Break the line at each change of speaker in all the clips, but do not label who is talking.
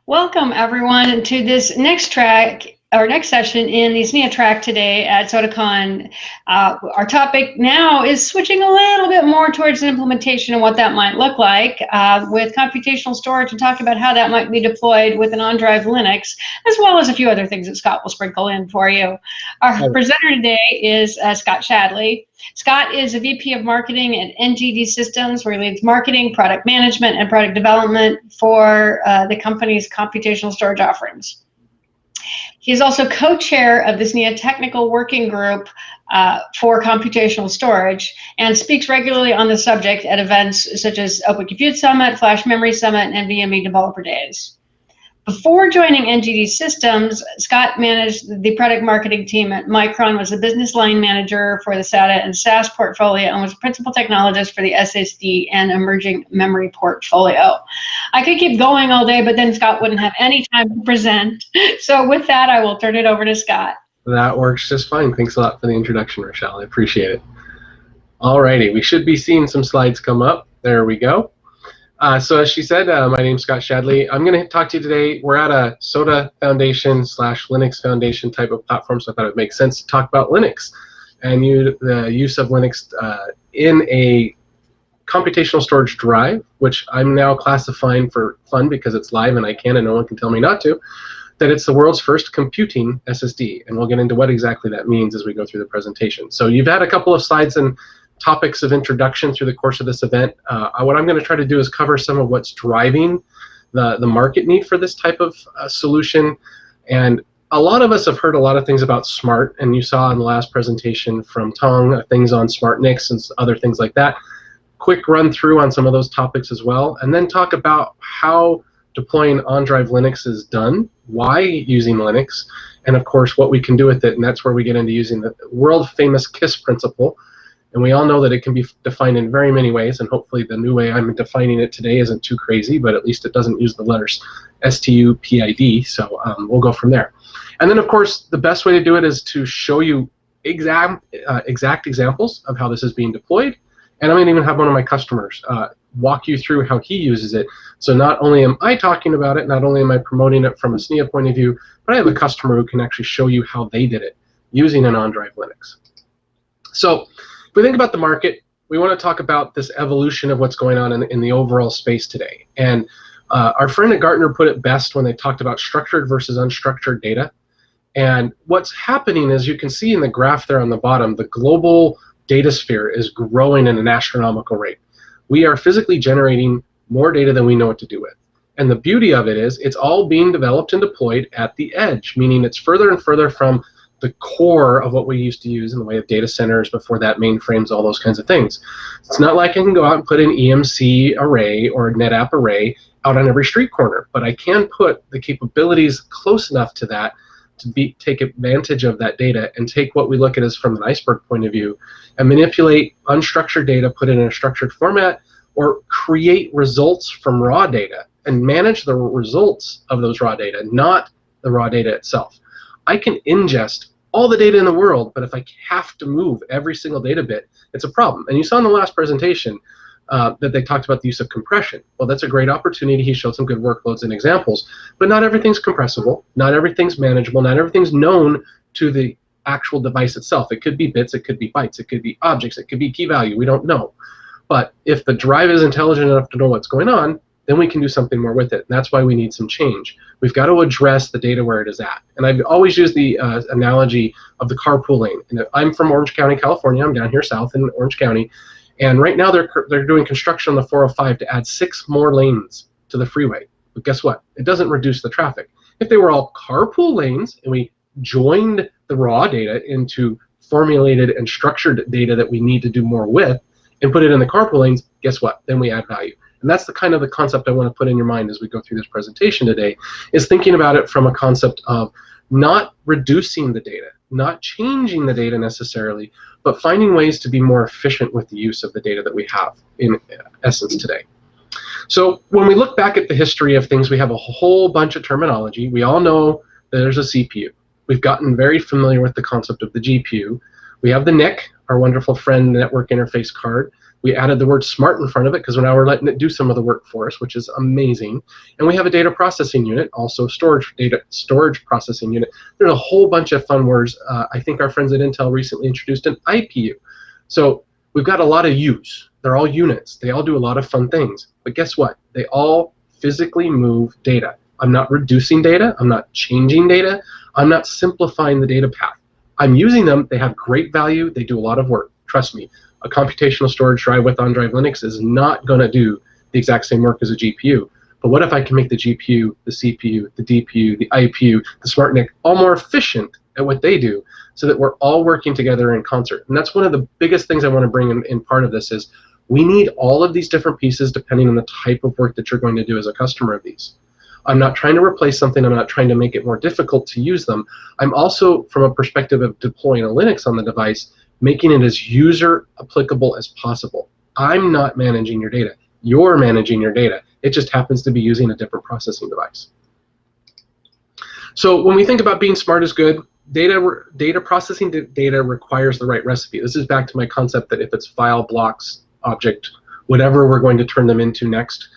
Welcome everyone to this next session in the SNIA track today at SODACON. Our topic now is switching a little bit more towards an implementation and what that might look like with computational storage, and talking about how that might be deployed with an on-drive Linux, as well as a few other things that Scott will sprinkle in for you. Our presenter today is Scott Shadley. Scott is a VP of Marketing at NGD Systems, where he leads marketing, product management, and product development for the company's computational storage offerings. He is also co-chair of the SNIA Technical Working Group for computational storage, and speaks regularly on the subject at events such as Open Compute Summit, Flash Memory Summit, and NVMe Developer Days. Before joining NGD Systems, Scott managed the product marketing team at Micron, was a business line manager for the SATA and SAS portfolio, and was a principal technologist for the SSD and emerging memory portfolio. I could keep going all day, but then Scott wouldn't have any time to present. So with that, I will turn it over to Scott.
That works just fine. Thanks a lot for the introduction, Rochelle. I appreciate it. Alrighty, we should be seeing some slides come up. There we go. So as she said, my name's Scott Shadley. I'm going to talk to you today. We're at a SODA Foundation / Linux Foundation type of platform, so I thought it would make sense to talk about Linux and the use of Linux in a computational storage drive, which I'm now classifying for fun because it's live and I can and no one can tell me not to, that it's the world's first computing SSD. And we'll get into what exactly that means as we go through the presentation. So you've had a couple of slides and topics of introduction through the course of this event. What I'm going to try to do is cover some of what's driving the market need for this type of solution. And a lot of us have heard a lot of things about smart, and you saw in the last presentation from Tong things on smart NICs and other things like that. Quick run through on some of those topics as well, and then talk about how deploying on-drive Linux is done, why using Linux, and of course what we can do with it. And that's where we get into using the world famous KISS principle. And we all know that it can be defined in very many ways, and hopefully the new way I'm defining it today isn't too crazy, but at least it doesn't use the letters STUPID, so we'll go from there. And then, of course, the best way to do it is to show you exact examples of how this is being deployed, and I'm going to even have one of my customers walk you through how he uses it. So not only am I talking about it, not only am I promoting it from a SNIA point of view, but I have a customer who can actually show you how they did it using an on-drive Linux. So if we think about the market, we want to talk about this evolution of what's going on in the overall space today. And our friend at Gartner put it best when they talked about structured versus unstructured data. And what's happening, as you can see in the graph there on the bottom, the global data sphere is growing at an astronomical rate. We are physically generating more data than we know what to do with. And the beauty of it is it's all being developed and deployed at the edge, meaning it's further and further from the core of what we used to use in the way of data centers, before that mainframes, all those kinds of things. It's not like I can go out and put an EMC array or a NetApp array out on every street corner, but I can put the capabilities close enough to that to take advantage of that data and take what we look at as from an iceberg point of view and manipulate unstructured data, put it in a structured format, or create results from raw data and manage the results of those raw data, not the raw data itself. I can ingest all the data in the world, but if I have to move every single data bit, it's a problem. And you saw in the last presentation that they talked about the use of compression. Well, that's a great opportunity. He showed some good workloads and examples, but not everything's compressible, not everything's manageable, not everything's known to the actual device itself. It could be bits, it could be bytes, it could be objects, it could be key value, we don't know. But if the drive is intelligent enough to know what's going on, then we can do something more with it. And that's why we need some change. We've got to address the data where it is at. And I've always used the analogy of the carpool lane. And I'm from Orange County, California. I'm down here south in Orange County. And right now they're doing construction on the 405 to add 6 more lanes to the freeway. But guess what? It doesn't reduce the traffic. If they were all carpool lanes and we joined the raw data into formulated and structured data that we need to do more with and put it in the carpool lanes, guess what? Then we add value. And that's the kind of the concept I want to put in your mind as we go through this presentation today, is thinking about it from a concept of not reducing the data, not changing the data necessarily, but finding ways to be more efficient with the use of the data that we have in essence today. So when we look back at the history of things, we have a whole bunch of terminology. We all know that there's a CPU. We've gotten very familiar with the concept of the GPU. We have the NIC, our wonderful friend network interface card. We added the word smart in front of it because now we're letting it do some of the work for us, which is amazing. And we have a data processing unit, also storage processing unit. There's a whole bunch of fun words. I think our friends at Intel recently introduced an IPU. So we've got a lot of U's. They're all units. They all do a lot of fun things. But guess what? They all physically move data. I'm not reducing data. I'm not changing data. I'm not simplifying the data path. I'm using them. They have great value. They do a lot of work. Trust me. A computational storage drive with on-drive Linux is not going to do the exact same work as a GPU. But what if I can make the GPU, the CPU, the DPU, the IPU, the SmartNIC all more efficient at what they do so that we're all working together in concert? And that's one of the biggest things I want to bring in part of this is we need all of these different pieces depending on the type of work that you're going to do as a customer of these. I'm not trying to replace something. I'm not trying to make it more difficult to use them. I'm also, from a perspective of deploying a Linux on the device, making it as user applicable as possible. I'm not managing your data. You're managing your data. It just happens to be using a different processing device. So when we think about being smart is good, data processing data requires the right recipe. This is back to my concept that if it's file, blocks, object, whatever we're going to turn them into next,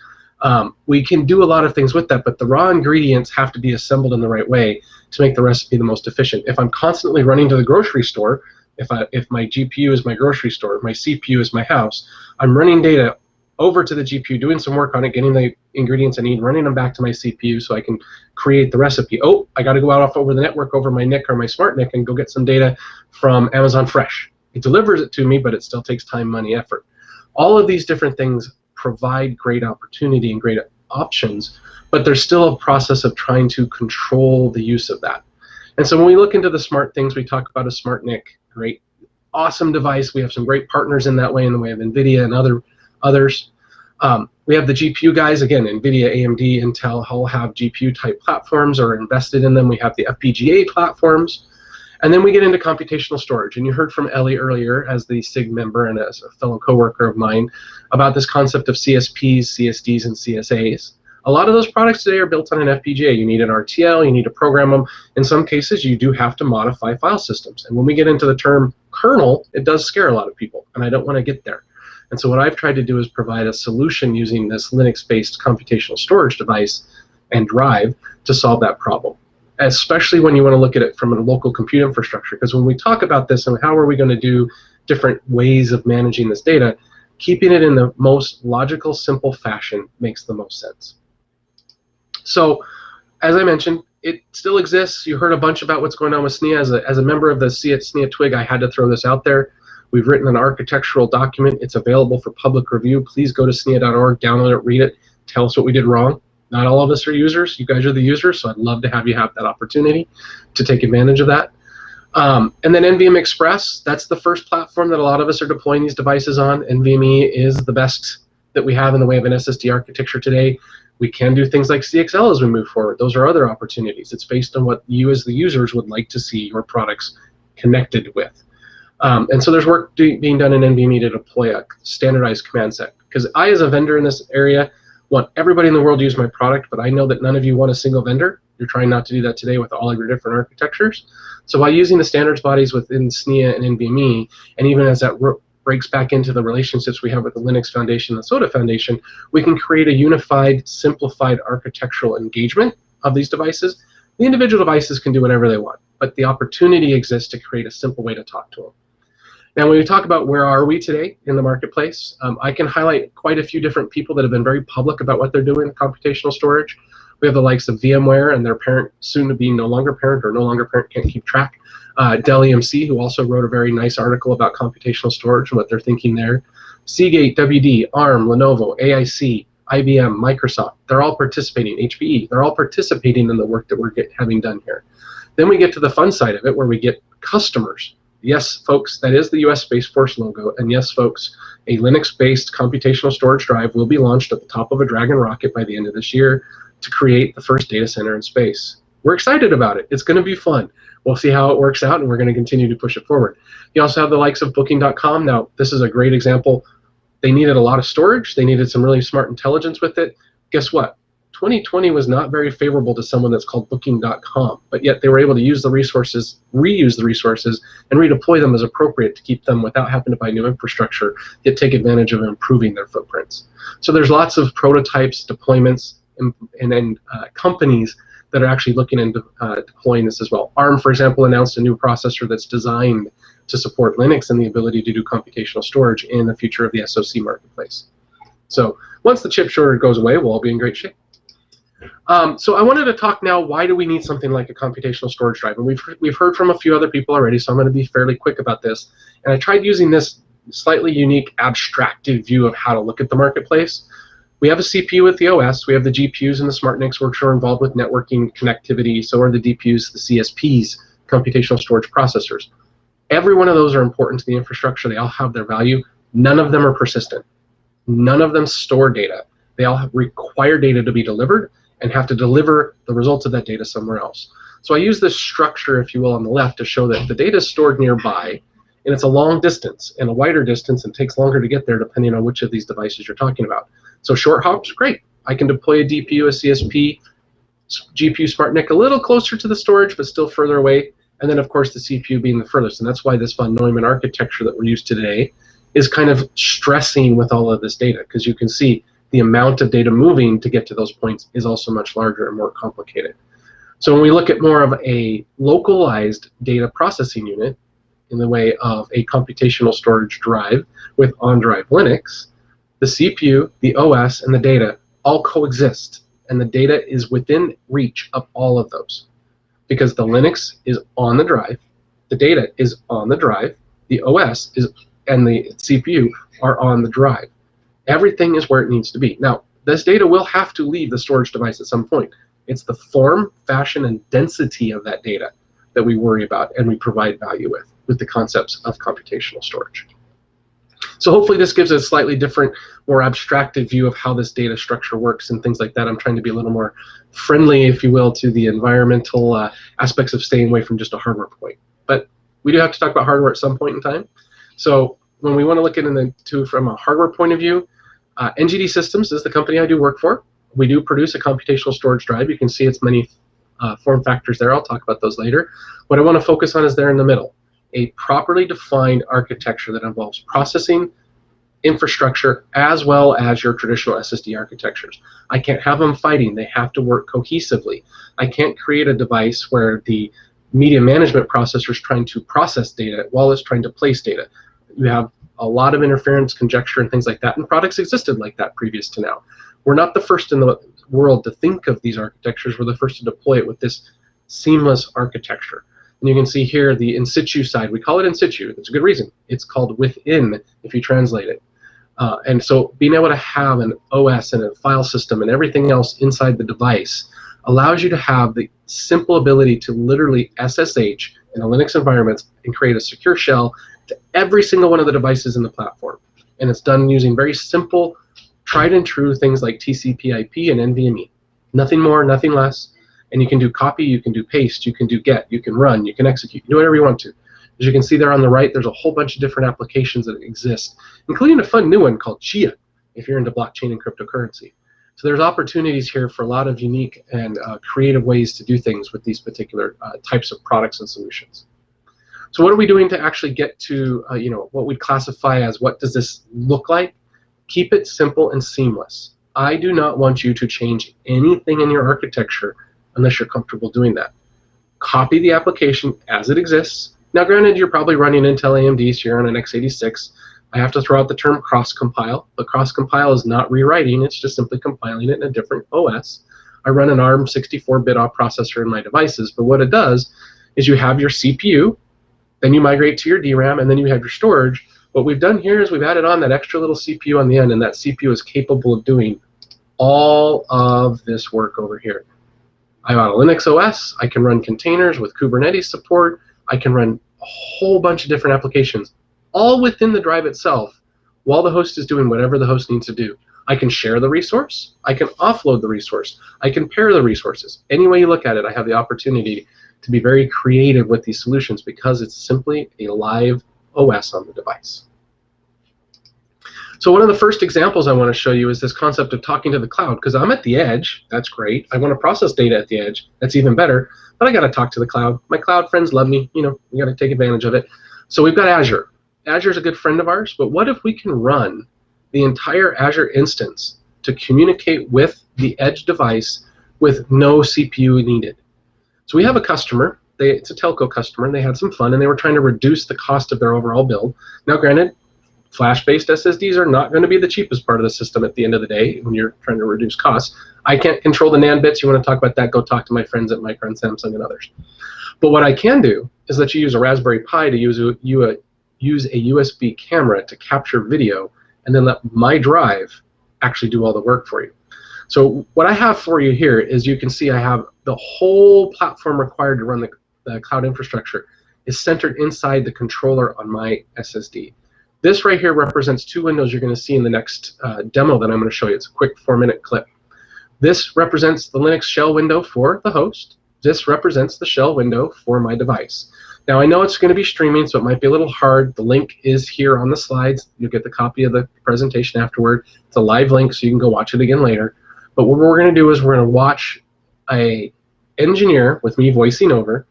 we can do a lot of things with that, but the raw ingredients have to be assembled in the right way to make the recipe the most efficient. If I'm constantly running to the grocery store, if my GPU is my grocery store, my CPU is my house, I'm running data over to the GPU, doing some work on it, getting the ingredients I need, running them back to my CPU so I can create the recipe. Oh, I got to go out off over the network over my NIC or my SmartNIC and go get some data from Amazon Fresh. It delivers it to me, but it still takes time, money, effort. All of these different things provide great opportunity and great options, but there's still a process of trying to control the use of that. And so when we look into the smart things, we talk about a SmartNIC, great, awesome device. We have some great partners in that way in the way of NVIDIA and others. We have the GPU guys, again, NVIDIA, AMD, Intel, all have GPU-type platforms or invested in them. We have the FPGA platforms. And then we get into computational storage. And you heard from Ellie earlier as the SIG member and as a fellow coworker of mine about this concept of CSPs, CSDs, and CSAs. A lot of those products today are built on an FPGA. You need an RTL, you need to program them. In some cases, you do have to modify file systems. And when we get into the term kernel, it does scare a lot of people, and I don't want to get there. And so what I've tried to do is provide a solution using this Linux-based computational storage device and drive to solve that problem, especially when you want to look at it from a local compute infrastructure. Because when we talk about this and how are we going to do different ways of managing this data, keeping it in the most logical, simple fashion makes the most sense. So, as I mentioned, it still exists. You heard a bunch about what's going on with SNIA. As a member of the SNIA twig, I had to throw this out there. We've written an architectural document. It's available for public review. Please go to SNIA.org, download it, read it, tell us what we did wrong. Not all of us are users. You guys are the users, so I'd love to have you have that opportunity to take advantage of that. And then NVMe Express, that's the first platform that a lot of us are deploying these devices on. NVMe is the best that we have in the way of an SSD architecture today. We can do things like CXL as we move forward. Those are other opportunities. It's based on what you as the users would like to see your products connected with. And so there's work being done in NVMe to deploy a standardized command set. Because I, as a vendor in this area, want everybody in the world to use my product, but I know that none of you want a single vendor. You're trying not to do that today with all of your different architectures. So by using the standards bodies within SNIA and NVMe, and even as that breaks back into the relationships we have with the Linux Foundation and the SODA Foundation, we can create a unified, simplified architectural engagement of these devices. The individual devices can do whatever they want, but the opportunity exists to create a simple way to talk to them. Now, when we talk about where are we today in the marketplace, I can highlight quite a few different people that have been very public about what they're doing in computational storage. We have the likes of VMware and their parent, soon to be no longer parent or no longer parent, can't keep track. Dell EMC, who also wrote a very nice article about computational storage and what they're thinking there. Seagate, WD, ARM, Lenovo, AIC, IBM, Microsoft, they're all participating. HPE, they're all participating in the work that we're having done here. Then we get to the fun side of it where we get customers. Yes, folks, that is the US Space Force logo. And yes, folks, a Linux-based computational storage drive will be launched at the top of a Dragon rocket by the end of this year to create the first data center in space. We're excited about it. It's going to be fun. We'll see how it works out, and we're going to continue to push it forward. You also have the likes of Booking.com. Now, this is a great example. They needed a lot of storage. They needed some really smart intelligence with it. Guess what? 2020 was not very favorable to someone that's called Booking.com, but yet they were able to use the resources, reuse the resources, and redeploy them as appropriate to keep them without having to buy new infrastructure, yet take advantage of improving their footprints. So there's lots of prototypes, deployments, and then companies that are actually looking into deploying this as well. ARM, for example, announced a new processor that's designed to support Linux and the ability to do computational storage in the future of the SoC marketplace. So once the chip shortage goes away, we'll all be in great shape. So I wanted to talk now, why do we need something like a computational storage drive? And we've heard from a few other people already, so I'm going to be fairly quick about this. And I tried using this slightly unique abstractive view of how to look at the marketplace. We have a CPU with the OS, we have the GPUs and the SmartNICs, which are involved with networking connectivity, so are the DPUs, the CSPs, computational storage processors. Every one of those are important to the infrastructure, they all have their value. None of them are persistent. None of them store data. They all require data to be delivered and have to deliver the results of that data somewhere else. So I use this structure, if you will, on the left to show that the data is stored nearby, and it's a long distance and a wider distance and takes longer to get there depending on which of these devices you're talking about. So short hops, great. I can deploy a DPU, a CSP, GPU SmartNIC a little closer to the storage, but still further away. And then, of course, the CPU being the furthest. And that's why this von Neumann architecture that we're used to today is kind of stressing with all of this data, because you can see the amount of data moving to get to those points is also much larger and more complicated. So when we look at more of a localized data processing unit in the way of a computational storage drive with on-drive Linux, the CPU, the OS, and the data all coexist, and the data is within reach of all of those, because the Linux is on the drive, the data is on the drive, the OS is and the CPU are on the drive. Everything is where it needs to be. Now, this data will have to leave the storage device at some point. It's the form, fashion, and density of that data that we worry about and we provide value with the concepts of computational storage. So hopefully this gives a slightly different, more abstracted view of how this data structure works and things like that. I'm trying to be a little more friendly, if you will, to the environmental aspects of staying away from just a hardware point. But we do have to talk about hardware at some point in time. So when we want to look into from a hardware point of view, NGD Systems is the company I do work for. We do produce a computational storage drive. You can see its many form factors there. I'll talk about those later. What I want to focus on is there in the middle, a properly defined architecture that involves processing, infrastructure, as well as your traditional SSD architectures. I can't have them fighting. They have to work cohesively. I can't create a device where the media management processor is trying to process data while it's trying to place data. You have a lot of interference, conjecture, and things like that, and products existed like that previous to now. We're not the first in the world to think of these architectures. We're the first to deploy it with this seamless architecture. And you can see here the in situ side. We call it in situ. That's a good reason. It's called within if you translate it. And so being able to have an OS and a file system and everything else inside the device allows you to have the simple ability to literally SSH in a Linux environment and create a secure shell to every single one of the devices in the platform. And it's done using very simple, tried and true things like TCP/IP and NVMe. Nothing more, nothing less. And you can do copy, you can do paste, you can do get, you can run, you can execute, you can do whatever you want to. As you can see there on the right, there's a whole bunch of different applications that exist, including a fun new one called Chia, if you're into blockchain and cryptocurrency. So there's opportunities here for a lot of unique and creative ways to do things with these particular types of products and solutions. So what are we doing to actually get to what we'd classify as what does this look like? Keep it simple and seamless. I do not want you to change anything in your architecture unless you're comfortable doing that. Copy the application as it exists. Now granted, you're probably running Intel AMD, so you're on an x86. I have to throw out the term cross-compile, but cross-compile is not rewriting, it's just simply compiling it in a different OS. I run an ARM 64-bit processor in my devices, but what it does is you have your CPU, then you migrate to your DRAM, and then you have your storage. What we've done here is we've added on that extra little CPU on the end, and that CPU is capable of doing all of this work over here. I'm on a Linux OS, I can run containers with Kubernetes support, I can run a whole bunch of different applications, all within the drive itself, while the host is doing whatever the host needs to do. I can share the resource, I can offload the resource, I can pair the resources. Any way you look at it, I have the opportunity to be very creative with these solutions because it's simply a live OS on the device. So one of the first examples I want to show you is this concept of talking to the cloud, because I'm at the edge. That's great. I want to process data at the edge. That's even better. But I got to talk to the cloud. My cloud friends love me. You know, you got to take advantage of it. So we've got Azure. Azure is a good friend of ours. But what if we can run the entire Azure instance to communicate with the edge device with no CPU needed? So we have a customer. It's a telco customer. They had some fun, and they were trying to reduce the cost of their overall build. Now, granted, flash-based SSDs are not going to be the cheapest part of the system at the end of the day when you're trying to reduce costs. I can't control the NAND bits. You want to talk about that, go talk to my friends at Micron, Samsung, and others. But what I can do is let you use a Raspberry Pi to use a USB camera to capture video, and then let my drive actually do all the work for you. So what I have for you here is, you can see I have the whole platform required to run the cloud infrastructure is centered inside the controller on my SSD. This right here represents two windows you're going to see in the next demo that I'm going to show you. It's a quick 4-minute clip. This represents the Linux shell window for the host. This represents the shell window for my device. Now, I know it's going to be streaming, so it might be a little hard. The link is here on the slides. You'll get the copy of the presentation afterward. It's a live link, so you can go watch it again later. But what we're going to do is we're going to watch an engineer, with me voicing over,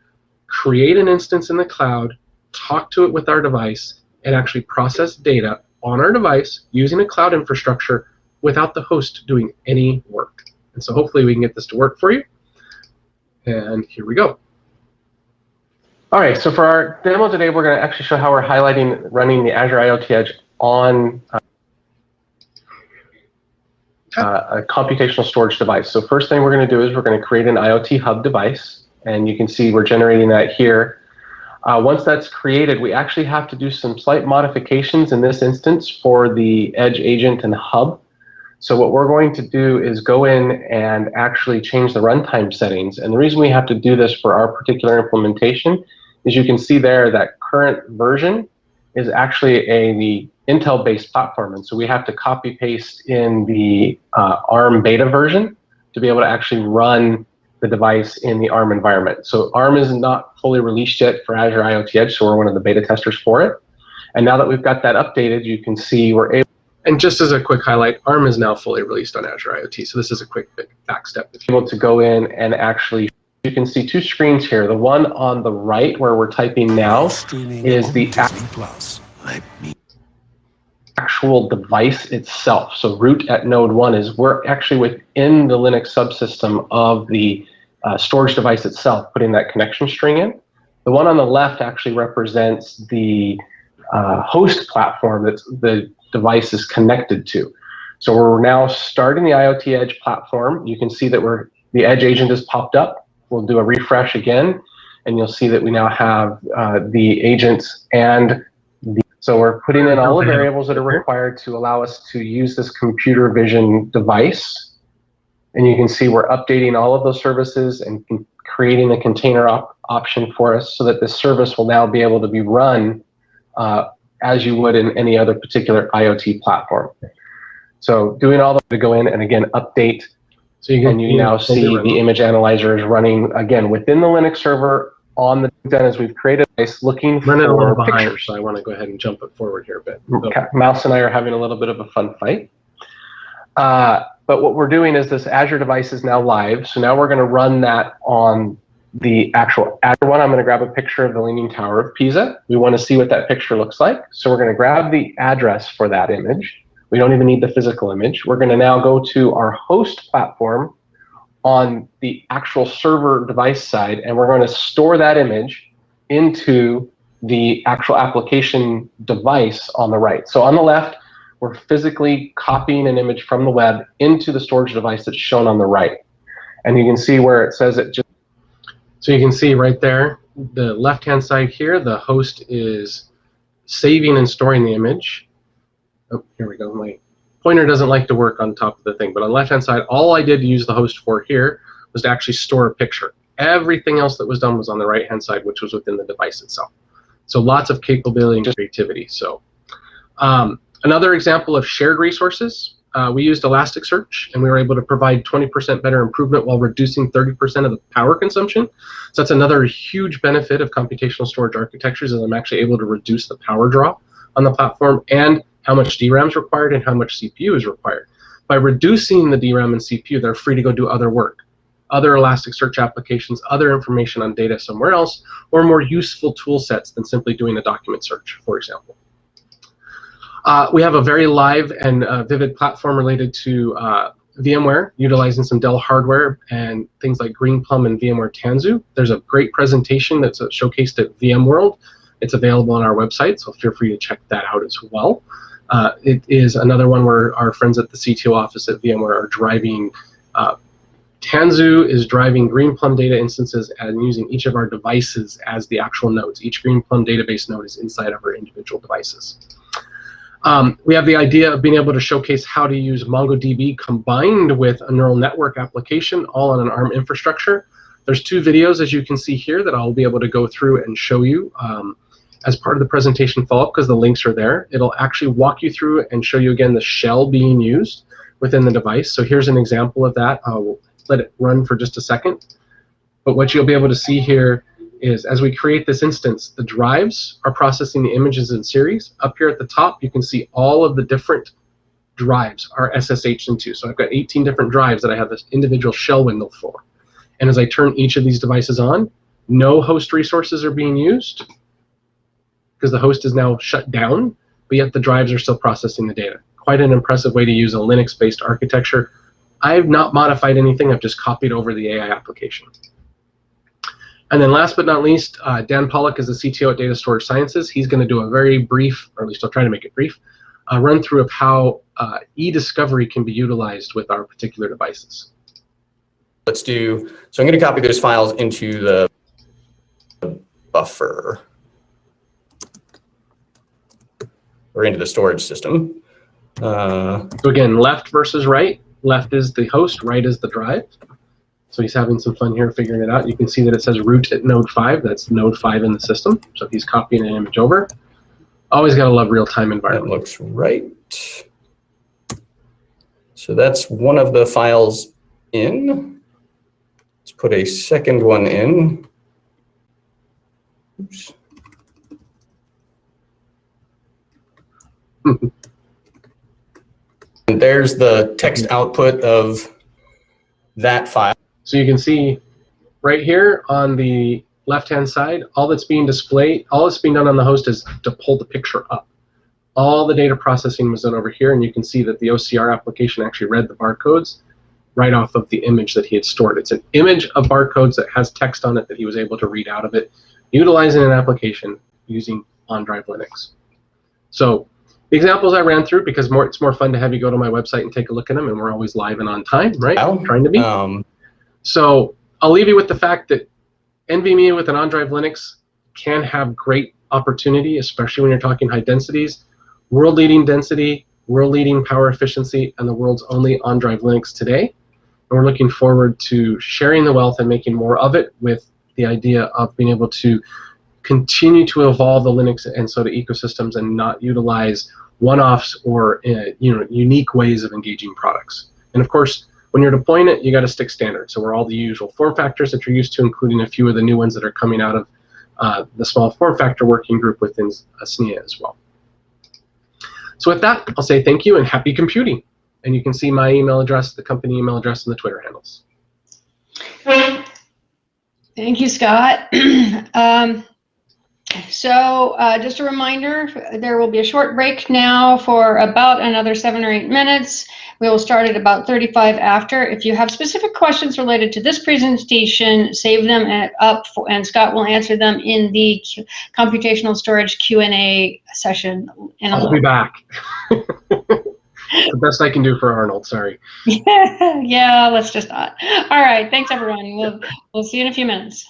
create an instance in the cloud, talk to it with our device, and actually process data on our device using a cloud infrastructure without the host doing any work. And so hopefully we can get this to work for you. And here we go. All right, so for our demo today, we're going to actually show how we're highlighting running the Azure IoT Edge on a computational storage device. So first thing we're going to do is we're going to create an Iot Hub device, and you can see we're generating that here. Once that's created, we actually have to do some slight modifications in this instance for the Edge agent and hub. So what we're going to do is go in and actually change the runtime settings. And the reason we have to do this for our particular implementation is, you can see there that current version is actually the Intel-based platform. And so we have to copy paste in the ARM beta version to be able to actually run the device in the ARM environment. So ARM is not fully released yet for Azure IoT Edge, so we're one of the beta testers for it. And now that we've got that updated, you can see we're able, and just as a quick highlight, ARM is now fully released on Azure IoT, so this is a quick back step. If you're able to go in and actually, you can see two screens here. The one on the right where we're typing now is the actual device itself. So root at node 1 is we're actually within the Linux subsystem of the storage device itself, putting that connection string in. The one on the left actually represents the host platform that the device is connected to. So we're now starting the IoT Edge platform. You can see that the Edge agent has popped up. We'll do a refresh again, and you'll see that we now have the agents and so we're putting in all the variables that are required to allow us to use this computer vision device. And you can see we're updating all of those services and creating a container option for us, so that this service will now be able to be run as you would in any other particular IoT platform. So doing all that to go in and again update. So you now see the image analyzer is running again within the Linux server on the then as we've created a device looking for pictures. So I want to go ahead and jump it forward here a bit. Okay. Mouse and I are having a little bit of a fun fight. But what we're doing is this Azure device is now live. So now we're going to run that on the actual Azure one. I'm going to grab a picture of the Leaning Tower of Pisa. We want to see what that picture looks like. So we're going to grab the address for that image. We don't even need the physical image. We're going to now go to our host platform on the actual server device side, and we're going to store that image into the actual application device on the right. So on the left, we're physically copying an image from the web into the storage device that's shown on the right. And you can see where it says it just... So you can see right there, the left-hand side here, the host is saving and storing the image. Oh, here we go. My pointer doesn't like to work on top of the thing, but on the left-hand side, all I did use the host for here was to actually store a picture. Everything else that was done was on the right-hand side, which was within the device itself. So lots of capability and creativity. So another example of shared resources, we used Elasticsearch, and we were able to provide 20% better improvement while reducing 30% of the power consumption. So that's another huge benefit of computational storage architectures, is I'm actually able to reduce the power draw on the platform and how much DRAM is required and how much CPU is required. By reducing the DRAM and CPU, they're free to go do other work, other Elasticsearch applications, other information on data somewhere else, or more useful tool sets than simply doing a document search, for example. We have a very live and vivid platform related to VMware, utilizing some Dell hardware and things like Greenplum and VMware Tanzu. There's a great presentation that's showcased at VMworld. It's available on our website, so feel free to check that out as well. It is another one where our friends at the CTO office at VMware are driving. Tanzu is driving Greenplum data instances and using each of our devices as the actual nodes. Each Greenplum database node is inside of our individual devices. We have the idea of being able to showcase how to use MongoDB combined with a neural network application, all on an ARM infrastructure. There's 2 videos, as you can see here, that I'll be able to go through and show you as part of the presentation follow-up, because the links are there. It'll actually walk you through and show you again the shell being used within the device. So here's an example of that. We'll let it run for just a second. But what you'll be able to see here is, as we create this instance, the drives are processing the images in series. Up here at the top, you can see all of the different drives are SSH'd into. So I've got 18 different drives that I have this individual shell window for. And as I turn each of these devices on, no host resources are being used because the host is now shut down, but yet the drives are still processing the data. Quite an impressive way to use a Linux-based architecture. I've not modified anything, I've just copied over the AI application. And then last but not least, Dan Pollock is the CTO at Data Storage Sciences. He's going to do a very brief, or at least I'll try to make it brief, run through of how e-discovery can be utilized with our particular devices.
So I'm going to copy those files into the buffer, or into the storage system.
So again, left versus right. Left is the host, right is the drive. So he's having some fun here figuring it out. You can see that it says root at node 5. That's node 5 in the system. So if he's copying an image over, always got to love real-time environment.
That looks right. So that's one of the files in. Let's put a second one in. Oops. And there's the text output of that file.
So you can see right here on the left-hand side, all that's being displayed, all that's being done on the host is to pull the picture up. All the data processing was done over here, and you can see that the OCR application actually read the barcodes right off of the image that he had stored. It's an image of barcodes that has text on it that he was able to read out of it, utilizing an application using OnDrive Linux. So the examples I ran through, because it's more fun to have you go to my website and take a look at them, and we're always live and on time, right? Trying to be. So I'll leave you with the fact that NVMe with an OnDrive Linux can have great opportunity, especially when you're talking high densities, world-leading density, world-leading power efficiency, and the world's only OnDrive Linux today. And we're looking forward to sharing the wealth and making more of it, with the idea of being able to continue to evolve the Linux and SODA ecosystems and not utilize one-offs or unique ways of engaging products. And of course, when you're deploying it, you got to stick standard. So we're all the usual form factors that you're used to, including a few of the new ones that are coming out of the small form factor working group within SNIA as well. So with that, I'll say thank you and happy computing. And you can see my email address, the company email address, and the Twitter handles.
Thank you, Scott. So just a reminder, there will be a short break now for about another 7 or 8 minutes. We will start at about 35 after. If you have specific questions related to this presentation, save them and Scott will answer them in the computational storage Q&A session.
I'll be back. The best I can do for Arnold, sorry.
Yeah, let's just not. All right, thanks everyone. We'll see you in a few minutes.